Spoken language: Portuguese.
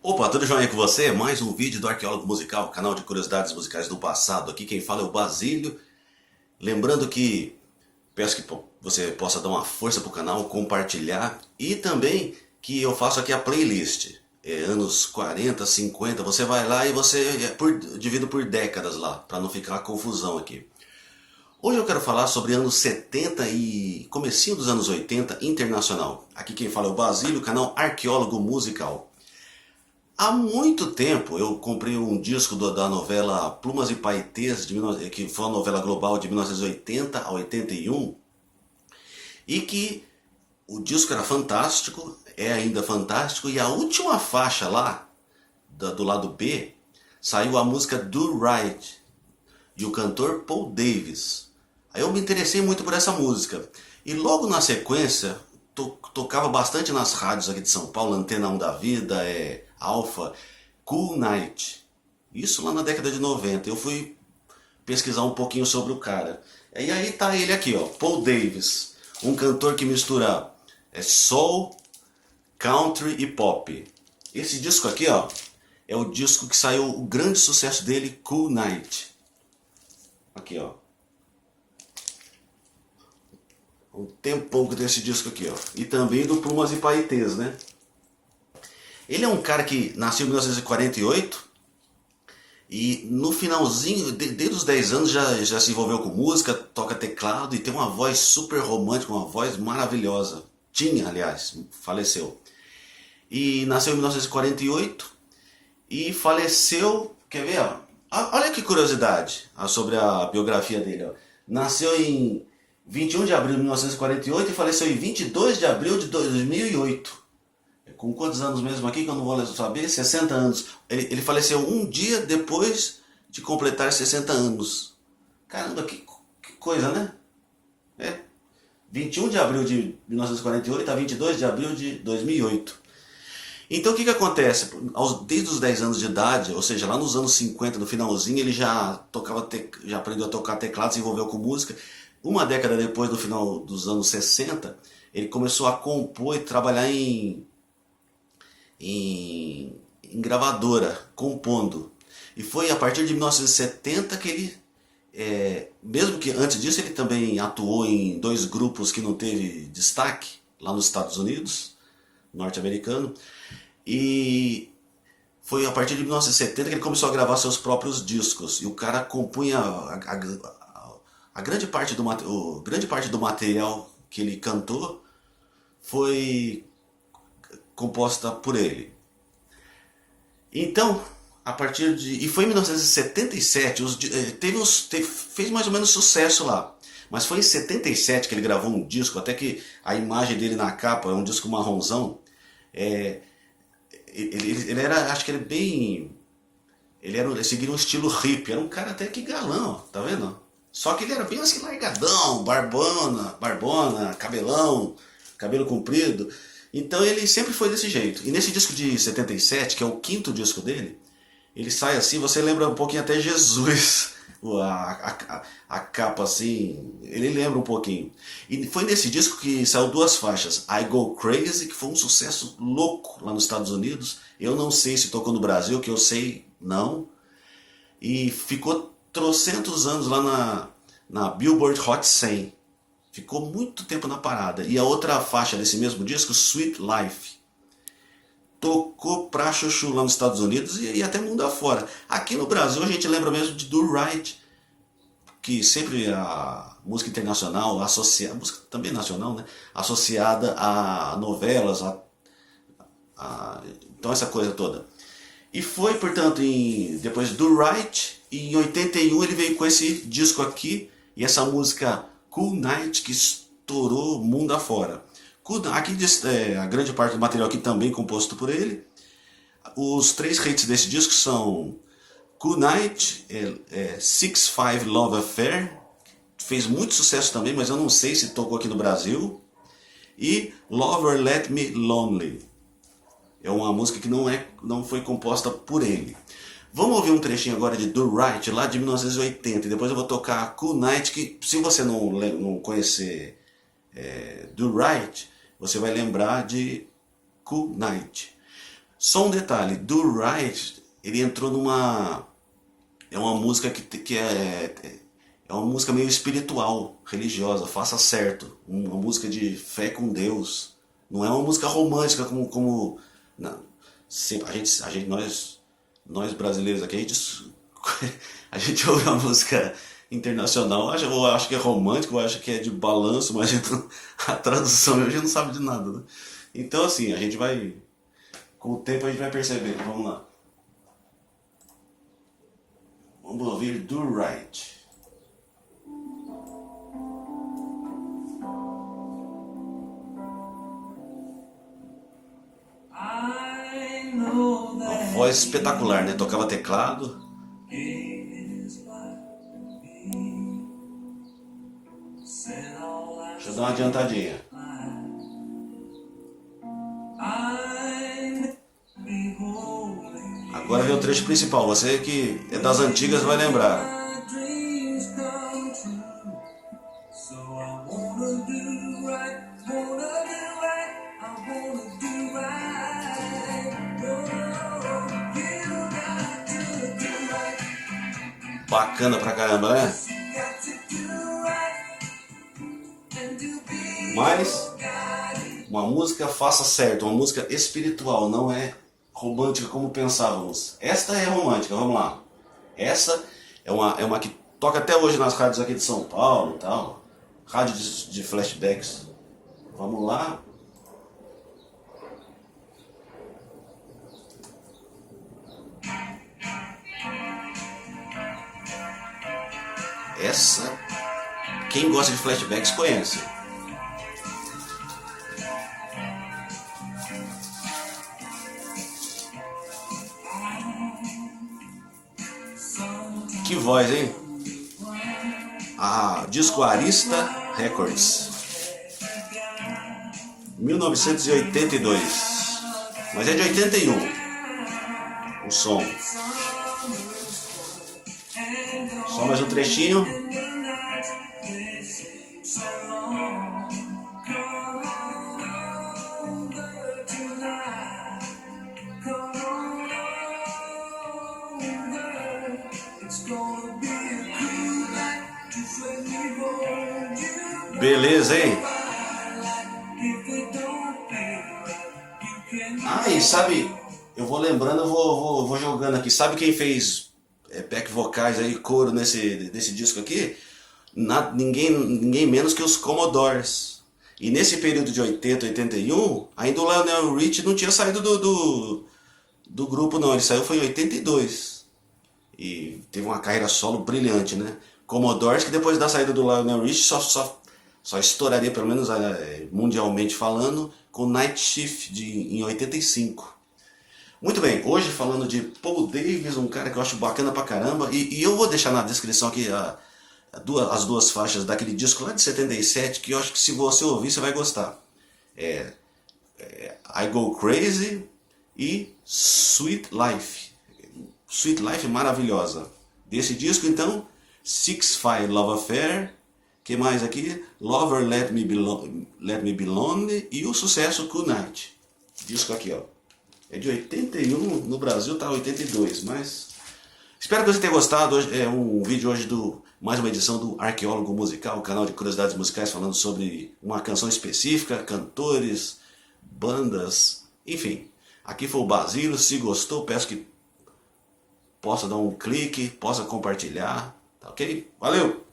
Opa, tudo jóia com você? Mais um vídeo do Arqueólogo Musical, canal de curiosidades musicais do passado. Aqui quem fala é o Basílio. Lembrando que peço que você possa dar uma força pro canal, compartilhar e também que eu faço aqui a playlist. Anos 40, 50, você vai lá e você divido por décadas lá, para não ficar confusão aqui. Hoje eu quero falar sobre anos 70 e comecinho dos anos 80 internacional. Aqui quem fala é o Basílio, canal Arqueólogo Musical. Há muito tempo eu comprei um disco da novela Plumas e Paetês, que foi uma novela global de 1980 a 81, e que o disco era fantástico, é ainda fantástico, e a última faixa lá, do lado B, saiu a música Do Right, e o cantor Paul Davis. Aí eu me interessei muito por essa música, e logo na sequência, tocava bastante nas rádios aqui de São Paulo, Antena 1 da Vida, Alpha, Cool Night. Isso lá na década de 90. Eu fui pesquisar um pouquinho sobre o cara. E aí tá ele aqui, ó, Paul Davis, um cantor que mistura soul, country e pop. Esse disco aqui, ó, é o disco que saiu o grande sucesso dele, Cool Night. Aqui, ó. Um tempão que tem esse disco aqui, ó. E também do Plumas e Paetês, né? Ele é um cara que nasceu em 1948 e no finalzinho, desde os 10 anos, já se envolveu com música, toca teclado e tem uma voz super romântica, uma voz maravilhosa. Tinha, aliás, faleceu. E nasceu em 1948 e faleceu, quer ver? Ó? Olha que curiosidade sobre a biografia dele. Ó. Nasceu em 21 de abril de 1948 e faleceu em 22 de abril de 2008. Com quantos anos mesmo aqui, que eu não vou saber? 60 anos. Ele faleceu um dia depois de completar 60 anos. Caramba, que coisa, né? 21 de abril de 1948 a 22 de abril de 2008. Então o que acontece? Desde os 10 anos de idade, ou seja, lá nos anos 50, no finalzinho, ele já já aprendeu a tocar teclado, se envolveu com música. Uma década depois, no final dos anos 60, ele começou a compor e trabalhar em gravadora, compondo. E foi a partir de 1970 que ele, mesmo que antes disso ele também atuou em dois grupos que não teve destaque, lá nos Estados Unidos, norte-americano, e foi a partir de 1970 que ele começou a gravar seus próprios discos, e o cara compunha a grande parte grande parte do material que ele cantou foi composta por ele. Então, a partir de... E foi em 1977, fez mais ou menos sucesso lá. Mas foi em 77 que ele gravou um disco, até que a imagem dele na capa é um disco marronzão. Ele era, acho que ele bem... Ele seguia um estilo hippie, era um cara até que galão, tá vendo? Só que ele era bem assim largadão, barbona, cabelo comprido. Então ele sempre foi desse jeito. E nesse disco de 77, que é o quinto disco dele, ele sai assim, você lembra um pouquinho até Jesus. A capa assim, ele lembra um pouquinho. E foi nesse disco que saiu duas faixas. I Go Crazy, que foi um sucesso louco lá nos Estados Unidos. Eu não sei se tocou no Brasil, que eu sei, não. E ficou trocentos anos lá na Billboard Hot 100. Ficou muito tempo na parada. E a outra faixa desse mesmo disco, Sweet Life, tocou pra chuchu lá nos Estados Unidos e até mundo afora. Aqui no Brasil a gente lembra mesmo de Do Right, que sempre a música internacional, a música também nacional, né? Associada a novelas, então essa coisa toda. E foi, portanto, depois Do Right, e em 81 ele veio com esse disco aqui, e essa música Cool Night, que estourou mundo afora. Aqui a grande parte do material aqui também composto por ele. Os três hits desse disco são Cool Night, 6'5 Love Affair, fez muito sucesso também, mas eu não sei se tocou aqui no Brasil. E Lover Let Me Lonely. É uma música que não foi composta por ele. Vamos ouvir um trechinho agora de Do Right, lá de 1980. E depois eu vou tocar Cool Night, que se você não conhecer Do Right, você vai lembrar de Cool Night. Só um detalhe, Do Right, ele entrou numa... É uma música é uma música meio espiritual, religiosa, faça certo. Uma música de fé com Deus. Não é uma música romântica como não, sempre, nós brasileiros aqui, a gente ouve uma música internacional, ou acha que é romântico, ou acha que é de balanço, mas a tradução a gente não sabe de nada, né? Então assim, com o tempo a gente vai percebendo. Vamos lá. Vamos ouvir Do Right. Uma voz espetacular, né? Tocava teclado. Deixa eu dar uma adiantadinha. Agora vem o trecho principal. Você que é das antigas vai lembrar. Bacana pra caramba, né? Mas uma música faça certo, uma música espiritual, não é romântica como pensávamos. Esta é romântica, vamos lá. Essa é uma que toca até hoje nas rádios aqui de São Paulo e tal. Rádio de flashbacks. Vamos lá. Essa, quem gosta de flashbacks conhece. Que voz, hein? A Disco Arista Records, 1982. Mas é de 81 o som. Só mais um trechinho. Beleza, hein? Ah, e sabe, eu vou lembrando, eu vou jogando aqui. Sabe quem fez back vocais aí, coro nesse disco aqui? Ninguém menos que os Commodores. E nesse período de 80, 81, ainda o Lionel Richie não tinha saído do grupo não, ele saiu foi em 82. E teve uma carreira solo brilhante, né? Commodores, que depois da saída do Lionel Richie só estouraria, pelo menos mundialmente falando, com Night Shift em 85. Muito bem, hoje falando de Paul Davis, um cara que eu acho bacana pra caramba, e eu vou deixar na descrição aqui as duas faixas daquele disco lá de 77, que eu acho que se você ouvir você vai gostar. I Go Crazy e Sweet Life. Sweet Life maravilhosa. Desse disco então, 6-5 Love Affair, que mais aqui? Lover Let Me Be Lonely e o sucesso Cool Night. Disco aqui, ó. É de 81, no Brasil tá 82, mas... Espero que você tenha gostado. Hoje é um vídeo hoje mais uma edição do Arqueólogo Musical, canal de curiosidades musicais falando sobre uma canção específica, cantores, bandas, enfim. Aqui foi o Basílio. Se gostou, peço que possa dar um clique, possa compartilhar, tá ok? Valeu!